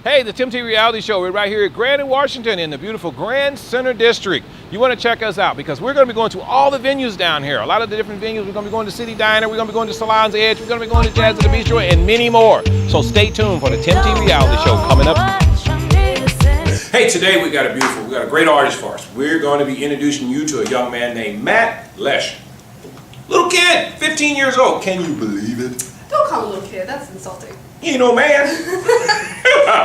Hey, the Tim T Reality Show. We're right here at Grand in Washington in the beautiful Grand Center District. You want to check us out because we're going to be going to all the venues down here. A lot of the different venues. We're going to be going to City Diner. We're going to be going to Salon's Edge. We're going to be going to Jazz at the Bistro and many more. So stay tuned for the Tim T Reality Show coming up. Hey, today we got a great artist for us. We're going to be introducing you to a young man named Matt Lesh. Little kid, 15 years old. Can you believe it? Don't call him a little kid. That's insulting. He ain't no man.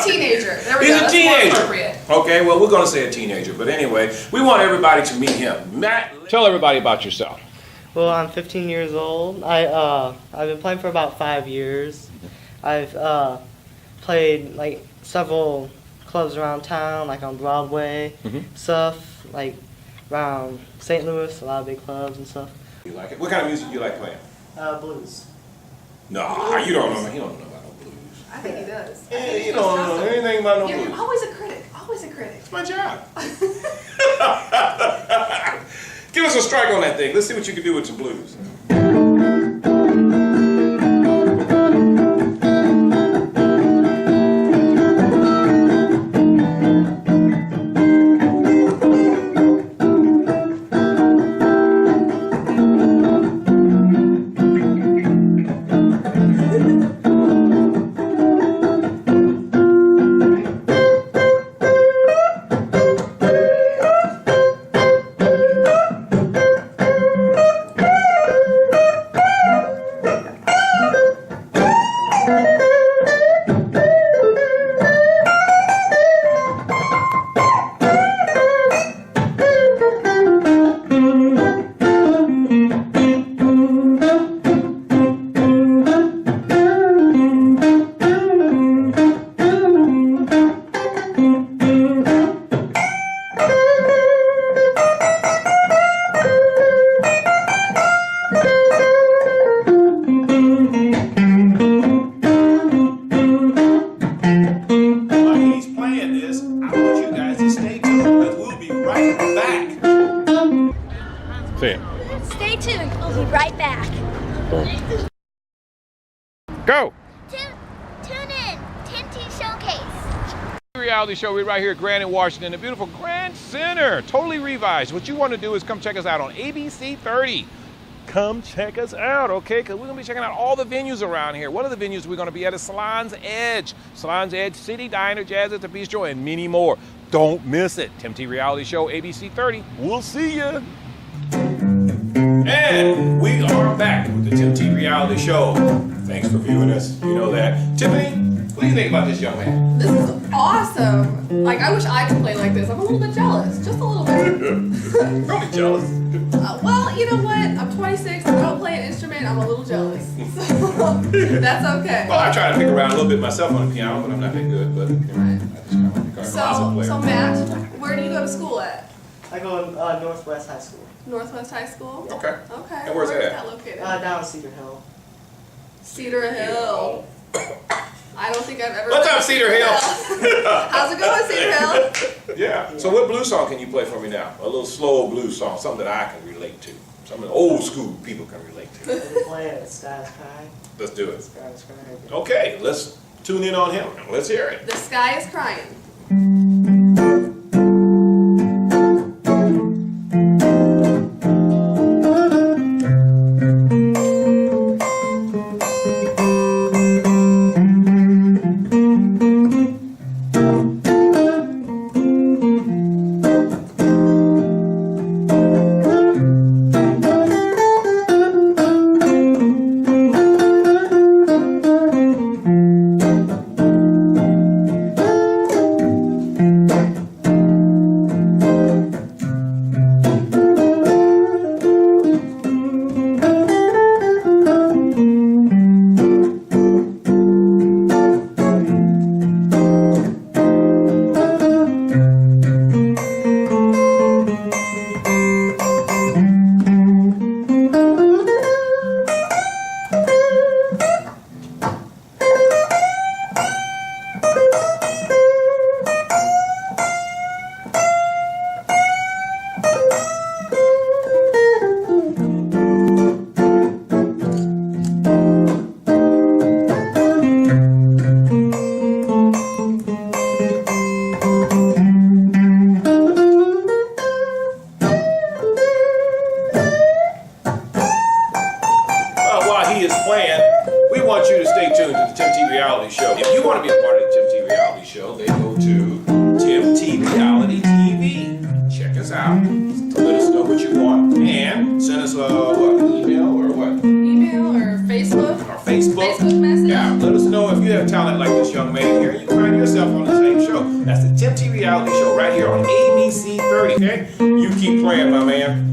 Teenager. There we He's go. a That's teenager. more appropriate. Okay, well, we're going to say a teenager. But anyway, we want everybody to meet him. Matt, tell everybody about yourself. Well, I'm 15 years old. I've been playing for about 5 years. I've played like several clubs around town, like on Broadway, stuff like around St. Louis, a lot of big clubs and stuff. You like it? What kind of music do you like playing? Blues. Nah, you don't know. He don't know about no blues. I think he does. Yeah, you don't know anything about no You're blues. always a critic. Always a critic. It's my job. Give us a strike on that thing. Let's see what you can do with some blues. Stay tuned. We'll be right back. Go! Tune in. Tim T Showcase. Reality show. We're right here at Grand in Washington, the beautiful Grand Center. Totally revised. What you want to do is come check us out on ABC 30. Come check us out, okay? Because we're going to be checking out all the venues around here. One of the venues we're going to be at is Salon's Edge. Salon's Edge, City Diner, Jazz at the Bistro, and many more. Don't miss it. Tim T Reality Show, ABC 30. We'll see you. And we are back with the Tim T Reality Show. Thanks for viewing us. You know that. Tiffany, what do you think about this young man? This is awesome. Like, I wish I could play like this. I'm a little bit jealous. Just a little bit. Don't be jealous. Well, you know what? I'm 26. I don't play an instrument. I'm a little jealous. So, that's okay. Well, I try to pick around a little bit myself on the piano, but I'm not that good. But anyway, I just kind of want to pick around. So Matt, where do you go to school at? I go in Northwest High School. Northwest High School? Okay. Okay. And where's Where is that? that located? Down in Cedar Hill. Cedar Hill. I don't think I've ever What's been up, to Cedar Hill? How's it going, Cedar Hill? Yeah. So what blues song can you play for me now? A little slow blues song, something that I can relate to. Something old school people can relate to. We're playing at Sky's Cry. Let's do it. Sky's Cry. Okay, let's tune in on him. Let's hear it. The sky is crying. And we want you to stay tuned to the Tim T Reality Show. If you want to be a part of the Tim T Reality Show, then go to Tim T Reality TV. Check us out. Let us know what you want. And send us an email or what? Email or Facebook. Our Facebook. Facebook message. Yeah, let us know if you have talent like this young man here. You can find yourself on the same show. That's the Tim T Reality Show right here on ABC 30. Okay? You keep playing, my man.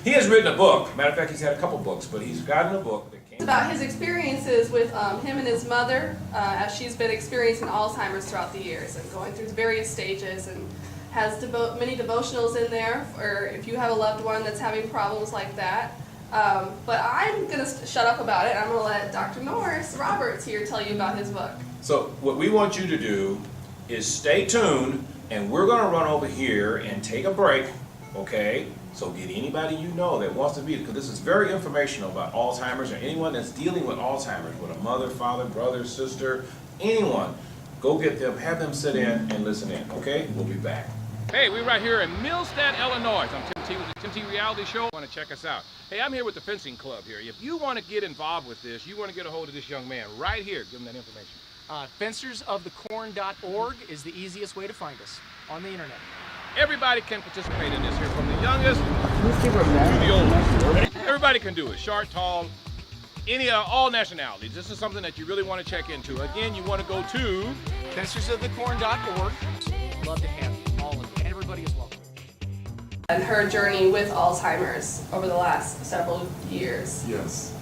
He has written a book. Matter of fact, he's had a couple books, but he's gotten a book that came. It's about his experiences with him and his mother as she's been experiencing Alzheimer's throughout the years and going through the various stages, and has many devotionals in there for if you have a loved one that's having problems like that. But I'm going to shut up about it. I'm going to let Dr. Norris Roberts here tell you about his book. So what we want you to do is stay tuned, and we're going to run over here and take a break, okay? So get anybody you know that wants to be, because this is very informational about Alzheimer's, or anyone that's dealing with Alzheimer's, with a mother, father, brother, sister, anyone. Go get them, have them sit in and listen in, okay? We'll be back. Hey, we're right here in Millstadt, Illinois. I'm Tim T with the Tim T Reality Show. Want to check us out? Hey, I'm here with the fencing club here. If you want to get involved with this, you want to get a hold of this young man right here. Give him that information. Fencersofthecorn.org is the easiest way to find us on the internet. Everybody can participate in this here, from the youngest to the oldest. Everybody can do it. Short, tall, all nationalities. This is something that you really want to check into. Again, you want to go to Fencersofthecorn.org. Love to have you, all of you. And everybody is welcome. And her journey with Alzheimer's over the last several years. Yes.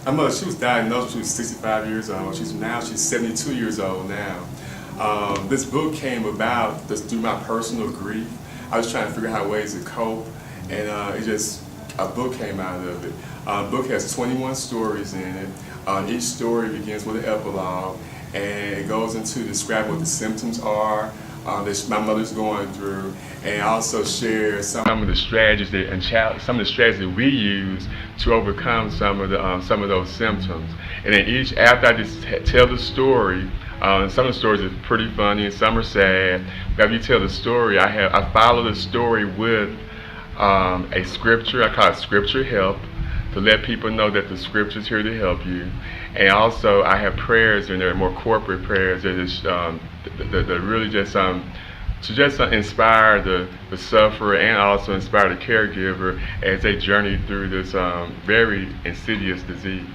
My mother, she was diagnosed when she was 65 years old. She's 72 years old now. This book came about just through my personal grief. I was trying to figure out ways to cope, and a book came out of it. The book has 21 stories in it. Each story begins with an epilogue, and it goes into describing what the symptoms are that my mother's going through, and also share some of the strategies that we use to overcome some of those symptoms. And then after I just tell the story, some of the stories are pretty funny and some are sad. But after you tell the story, I follow the story with a scripture. I call it Scripture Help, to let people know that the scripture's here to help you. And also I have prayers in there, more corporate prayers that really just to inspire the sufferer and also inspire the caregiver as they journey through this very insidious disease.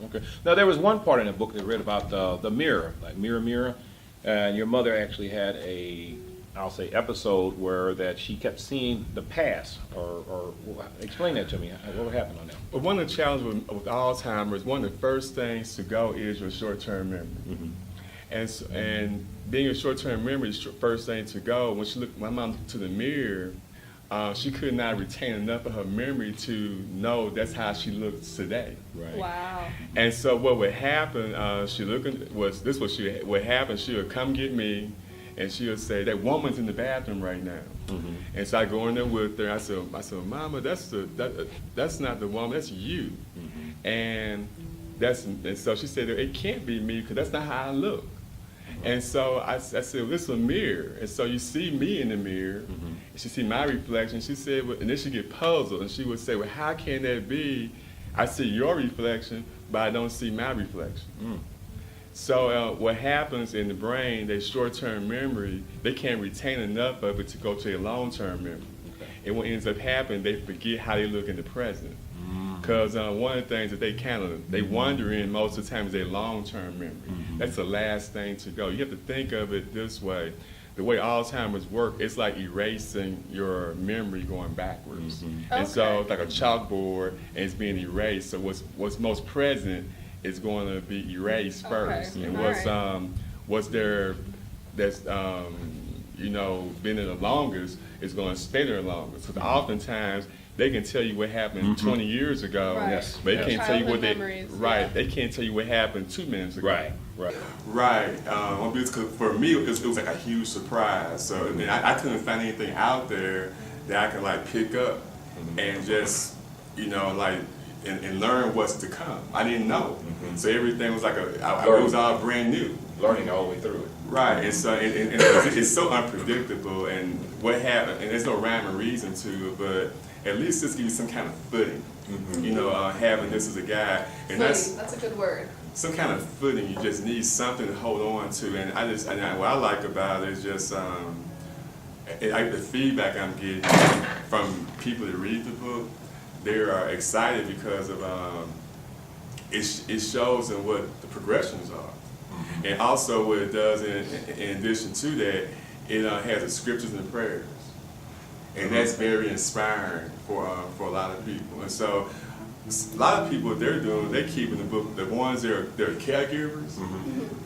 Okay. Now there was one part in the book that I read about the mirror, like mirror, and your mother actually had I'll say episode where that she kept seeing the past, or explain that to me. What happened on that? Well, one of the challenges with Alzheimer's, one of the first things to go is your short-term memory. Mm-hmm. And being a short-term memory is the first thing to go. When she looked my mom to the mirror, she could not retain enough of her memory to know that's how she looks today. Right. Wow. And so what would happen? What happened? She would come get me, and she would say, "That woman's in the bathroom right now." Mm-hmm. And so I go in there with her. I said, "Mama, that's not the woman. That's you." Mm-hmm. And so she said, "It can't be me because that's not how I look." And so I said, well, this is a mirror. And so you see me in the mirror, mm-hmm. and she see my reflection. She said, and then she get puzzled, and she would say, well, how can that be? I see your reflection, but I don't see my reflection. Mm. So what happens in the brain, their short-term memory, they can't retain enough of it to go to a long-term memory. Okay. And what ends up happening, they forget how they look in the present. Because one of the things that they wonder in most of the time is their long-term memory. Mm-hmm. That's the last thing to go. You have to think of it this way. The way Alzheimer's work, it's like erasing your memory going backwards. Mm-hmm. And so it's like a chalkboard, and it's being erased. So what's most present is going to be erased first. And what's there that's been there the longest is going to stay there the longest. Because oftentimes they can tell you what happened mm-hmm. 20 years ago, right. but they can't tell you what they can't tell you what happened 2 minutes ago. Right. Because for me, it was like a huge surprise. So I mean, I couldn't find anything out there that I could like pick up mm-hmm. and just and learn what's to come. I didn't know, mm-hmm. so everything was like it was all brand new. Learning all the way through it. Right, and so it's so unpredictable, and what happened, and there's no rhyme or reason to it, but at least this gives you some kind of footing. You know, having this as a guide, and That's a good word. some kind of footing. You just need something to hold on to, and what I like about it is just the feedback I'm getting from people that read the book. They are excited because of it shows them what the progressions are, and also what it does in addition to that, it has the scriptures and the prayers. And that's very inspiring for a lot of people. And so a lot of people, what they're doing, they're keeping the book, the ones that are caregivers,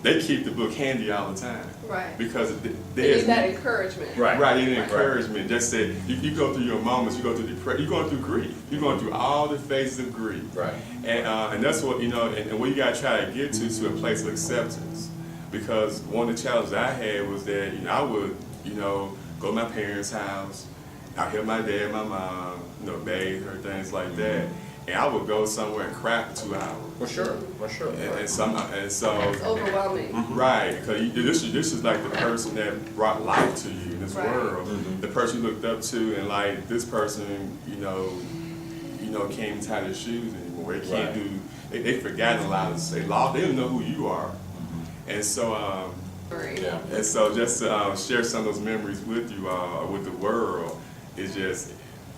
they keep the book handy all the time. Right. Because They there's need that encouragement. Right, you need encouragement. Just say, you go through your moments, you go through depression, you're going through grief. You're going through all the phases of grief. Right. And that's what, and what you got to try to get to a place of acceptance. Because one of the challenges I had was that, I would, go to my parents' house, I hear my dad, my mom, bathe her, things like that. And I would go somewhere and cry for 2 hours. For sure. And so It's overwhelming. right, because this is like the person that brought life to you in this Right. world, the person you looked up to, and like this person, can't tie their shoes anymore. They can't Right. they've forgotten a lot of, they don't know who you are, and so Yeah. and so just to share some of those memories with you all, with the world, is just,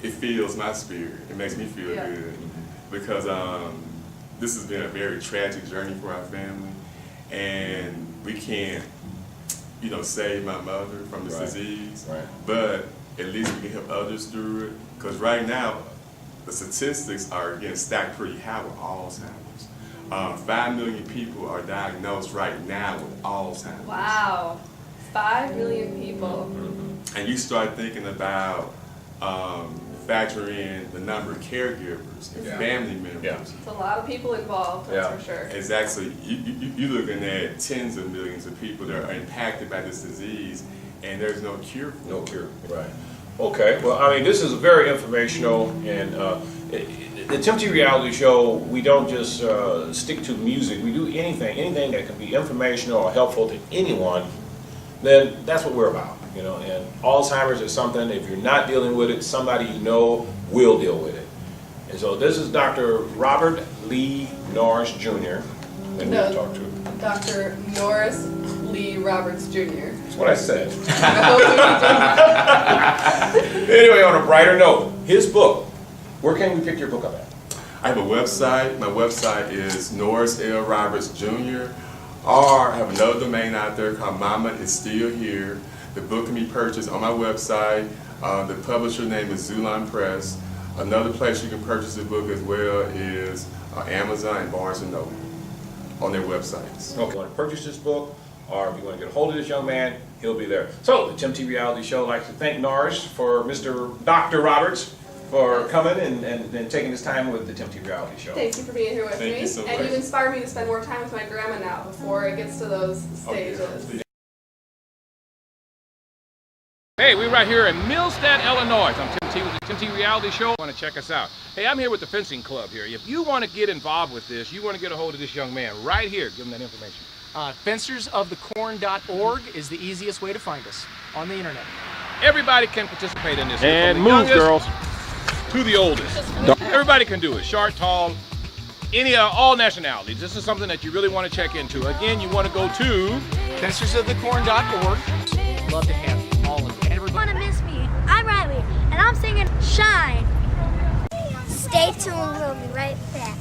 it fills my spirit. It makes me feel Yeah. good because this has been a very tragic journey for our family, and we can't, save my mother from this Right. disease, Right. but at least we can help others through it. Because right now, the statistics are getting stacked pretty high with Alzheimer's. 5 million people are diagnosed right now with Alzheimer's. Wow. 5 million people. And you start thinking about factor in the number of caregivers and Yeah. family members. Yeah. It's a lot of people involved, that's Yeah. for sure. It's actually, you're looking at tens of millions of people that are impacted by this disease, and there's no cure for No it. cure. Right. Okay. Well, I mean, this is very informational, and the Tim T Reality Show, we don't just stick to music. We do anything that can be informational or helpful to anyone. Then that's what we're about, And Alzheimer's is something. If you're not dealing with it, somebody you know will deal with it. And so this is Dr. Robert Lee Norris Jr. that No. we talked to. Dr. Norris Lee Roberts Jr. That's what I said. I hope you did. Anyway, on a brighter note, his book. Where can we pick your book up at? I have a website. My website is Norris L. Roberts Jr. Or I have another domain out there called Mama Is Still Here. The book can be purchased on my website. The publisher name is Zulon Press. Another place you can purchase the book as well is Amazon and Barnes & Noble on their websites. Okay. If you want to purchase this book, or if you want to get a hold of this young man, he'll be there. So, the Tim T Reality Show would like to thank Norris for Dr. Roberts for coming and taking this time with the Tim T Reality Show. Thank you for being here with Thank me. you so And much. you inspire me to spend more time with my grandma now before it gets to those stages. Hey, we're right here in Millstadt, Illinois. I'm Tim T with the Tim T Reality Show. Want to check us out? Hey, I'm here with the fencing club here. If you want to get involved with this, you want to get a hold of this young man right here. Give him that information. Fencersofthecorn.org is the easiest way to find us on the internet. Everybody can participate in this. And from the move, youngest girls. to the oldest. Everybody can do it. Short, tall, all nationalities. This is something that you really want to check into. Again, you want to go to Fencersofthecorn.org. Love to have all of you. And everybody. Wanna miss me? I'm Riley, and I'm singing Shine. Stay tuned, we'll be right back.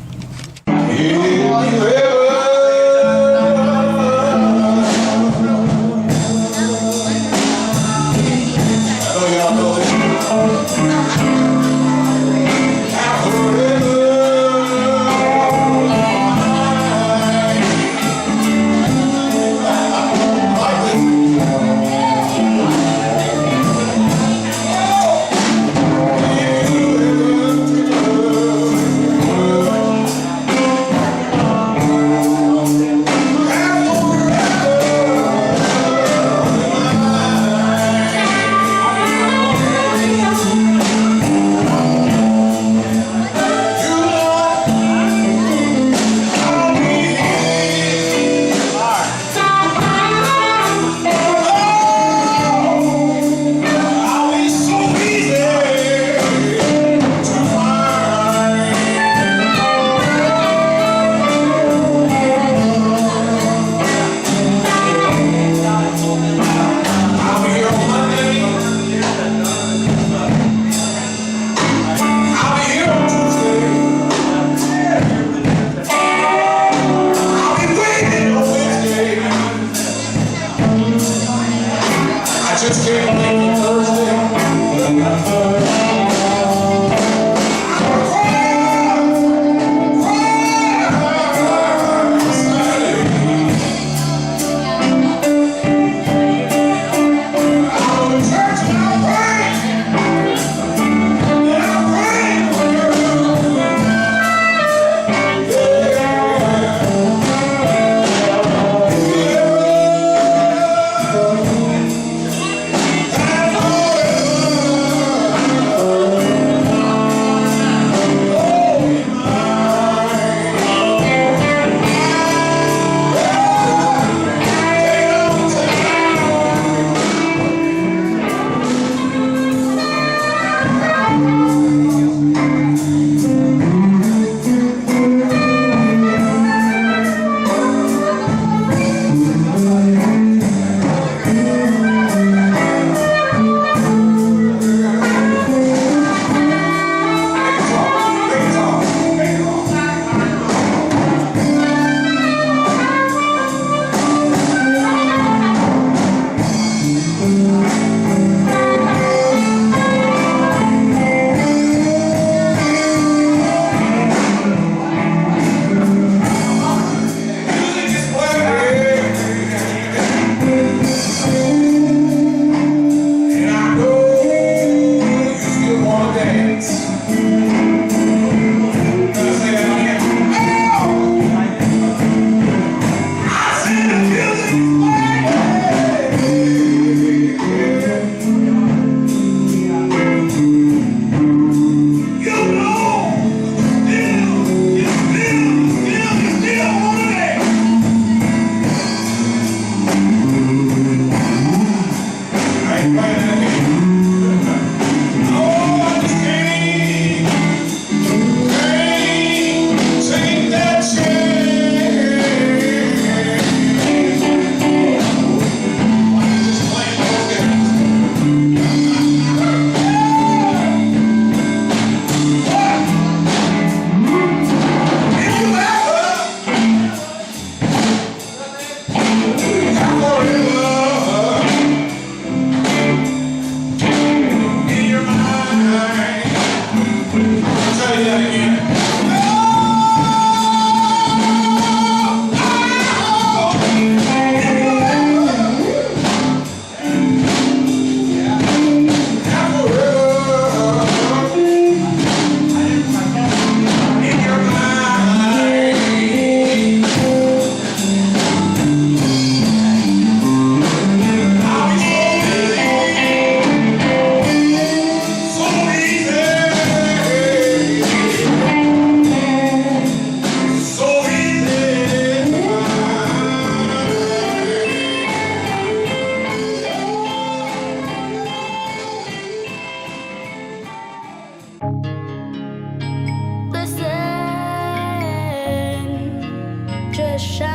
just shine.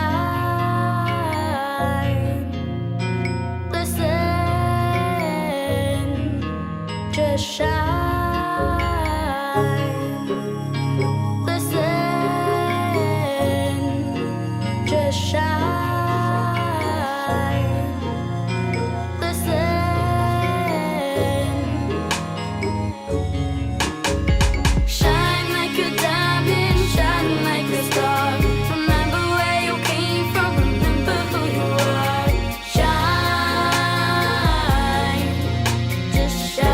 Listen, just shine. Listen, just shine. Listen. Shine like a diamond, shine like a star. Remember where you came from, remember who you are. Shine, just shine.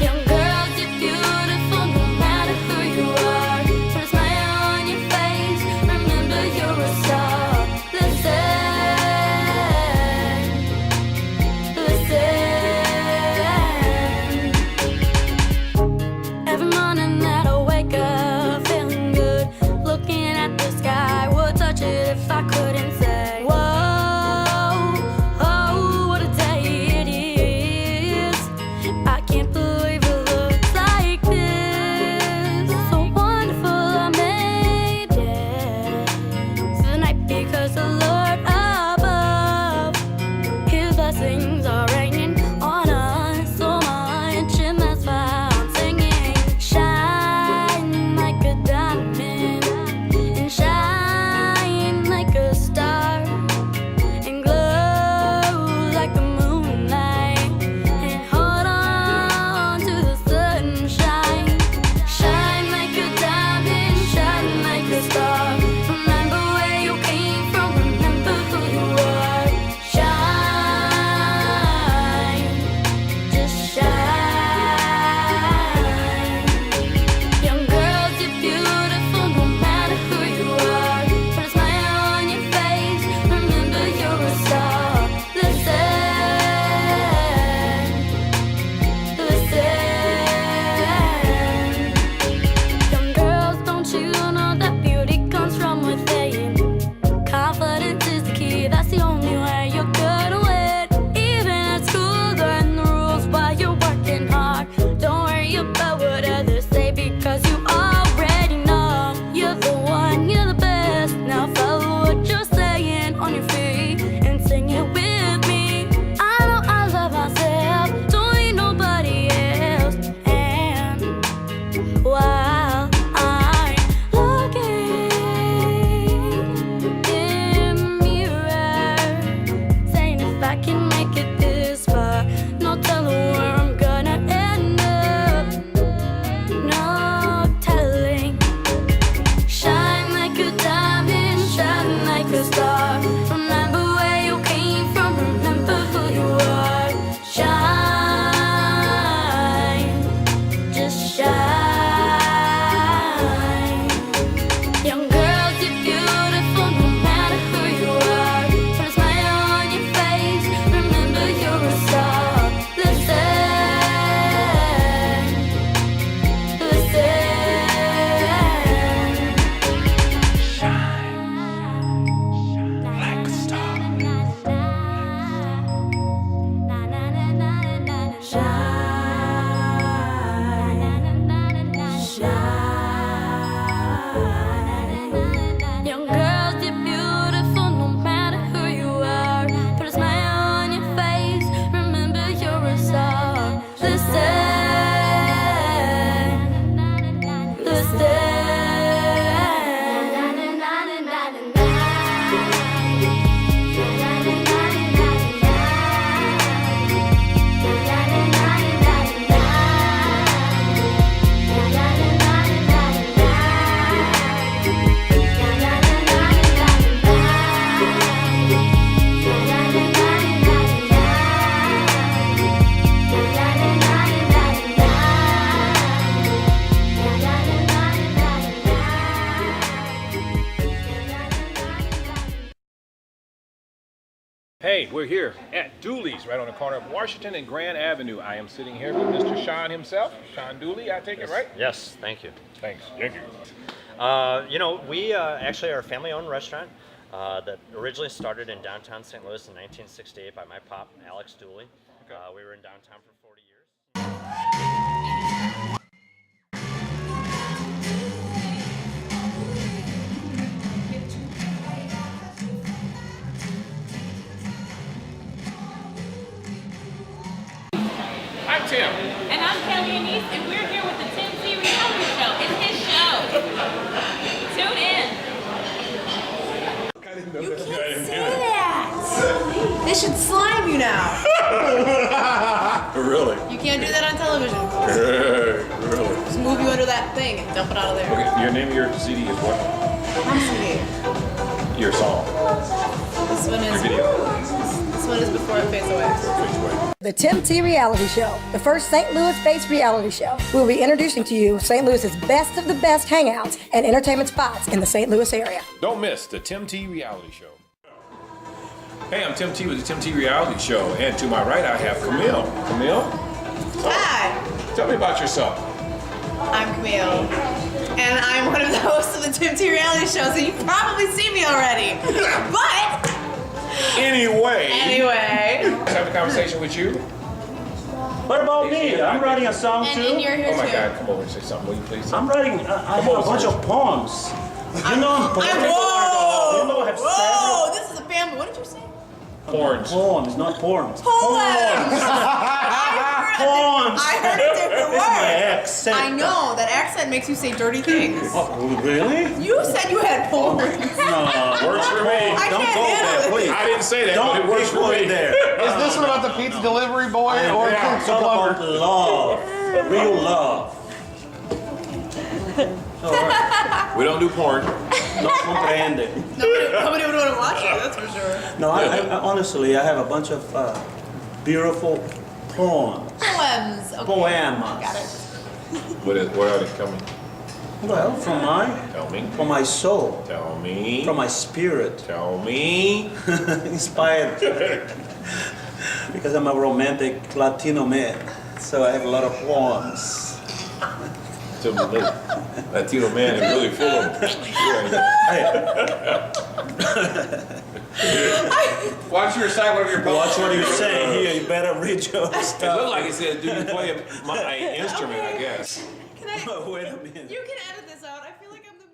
Young girls, you're beautiful no matter who you are. Put a smile on your face, remember you're a star. Listen, listen. Every morning that I wake up feeling good, looking at the sky, would touch it if I couldn't say, whoa, oh, what a day it is. I can't believe it looks like this. So wonderful, I made it tonight because the Lord above, His blessings are raining on us so much, and that's why I'm singing. Shine like a diamond, and shine like a star, and glow like the moonlight, and hold on to the sunshine. Shine like a diamond, shine like a star. Remember where you came from, remember who you are. Shine, just shine. Young girls, you're beautiful no matter who you are. Put a smile on your face, remember you're a star. Listen, listen. Young girls, don't you know that beauty comes from within? Confidence is the key, that's the only way you're gonna win. Even at school, learn the rules while you're working hard. Don't worry about what others say because you already know you're the one, you're the best. Now follow what you're saying on your feet and sing it with me. I know I love myself, don't need nobody else. And while I'm looking in the mirror, saying if I can make it this far, no telling where I'm gonna end up. No telling. Shine like a diamond, shine like a star. Remember where you came from, remember who you are. Shine, just shine. Young girls, you're beautiful no matter who you are. Put a smile on your face, remember you're a star. Listen, listen. Shine like a star. Shine. Young girls, you're beautiful no matter who you are. Put a smile on your face, remember you're a star. Listen, Hey, we're here at Dooley's, right on the corner of Washington and Grand Avenue. I am sitting here with Mr. Sean himself, Sean Dooley, I take it, right? Yes, thank you. Thanks. Thank you. You know, we actually are a family-owned restaurant that originally started in downtown St. Louis in 1968 by my pop, Alex Dooley. Okay. We were in downtown for 40 years. Denise, and we're here with the Tim T Reality Show. It's his show. Tune in. You can't say that. They should slime you now. Really? You can't do that on television. Really? Just move you under that thing and dump it out of there. Okay, your name of your CD is what? Your song. This one Your is. video. This one is Before It Fades Away. The Tim T Reality Show, the first St. Louis-based reality show. We'll be introducing to you St. Louis's best of the best hangouts and entertainment spots in the St. Louis area. Don't miss the Tim T Reality Show. Hey, I'm Tim T with the Tim T Reality Show, and to my right I have Camille. Camille? Hi, Tell me about yourself. I'm Camille, and I'm one of the hosts of the Tim T Reality Show, so you've probably seen me already. But Anyway. anyway, Have a conversation with you. What about me? I'm writing a song too. and you're here Oh my too. God, come over and say something, will you please? I'm writing. I have a bunch of poems. You know, I'm poetic. Whoa! You know, I have Whoa! This is a family. What did you say? Horns. poems, not porns. Poems. Poems. I heard a different It's my word. accent. I know that accent makes you say dirty things. Oh, really? You said you had porn. No. Works for me. I Don't can't go handle there, it. please. I didn't say that, Don't but it works for me. there. Is this one about the pizza delivery boy or Yeah, Pizza talk Lover? about love, real love. All right. We don't do porn. No comprende. Nobody would want to watch it, that's for sure. No, I honestly, I have a bunch of beautiful poems. Poems. Okay. Poemas. Got it. What are they coming? Well, Tell me. from my soul, Tell me. from my spirit. Tell me. Inspired because I'm a romantic Latino man, so I have a lot of poems. Tell me later. Latino man is really full of them. Watch your side of your poem. Watch what you say here. You better read your It stuff. looked like it said, do you play my instrument, I guess. Can I? Wait a minute. You can edit this out. I feel like I'm the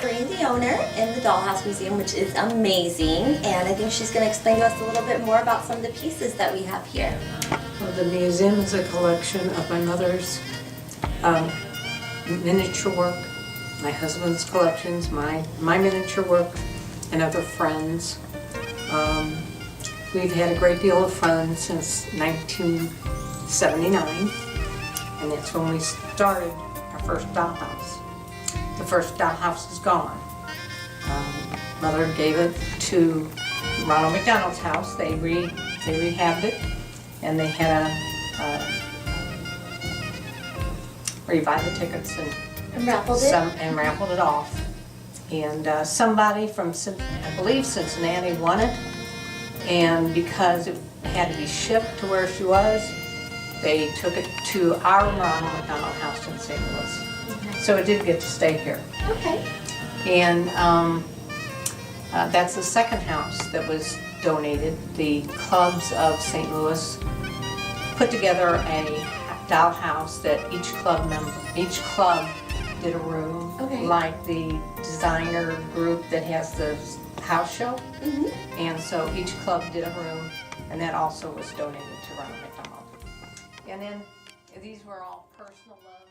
Green, the owner in the Dollhouse Museum, which is amazing, and I think she's going to explain to us a little bit more about some of the pieces that we have here. Well, the museum is a collection of my mother's miniature work, my husband's collections, my miniature work, and other friends. We've had a great deal of fun since 1979, and that's when we started our first dollhouse. The first dollhouse is gone. Mother gave it to Ronald McDonald's house. They rehabbed it, and they had a rebuy the tickets And raffled it? and raffled it off. And somebody from, I believe Cincinnati, won it. And because it had to be shipped to where she was, they took it to our Ronald McDonald house in St. Louis. So it did get to stay here. Okay. And that's the second house that was donated. The clubs of St. Louis put together a dollhouse that each club did a room, like the designer group that has the house show. And so each club did a room, and that also was donated to Ronald McDonald. And then these were all personal loves.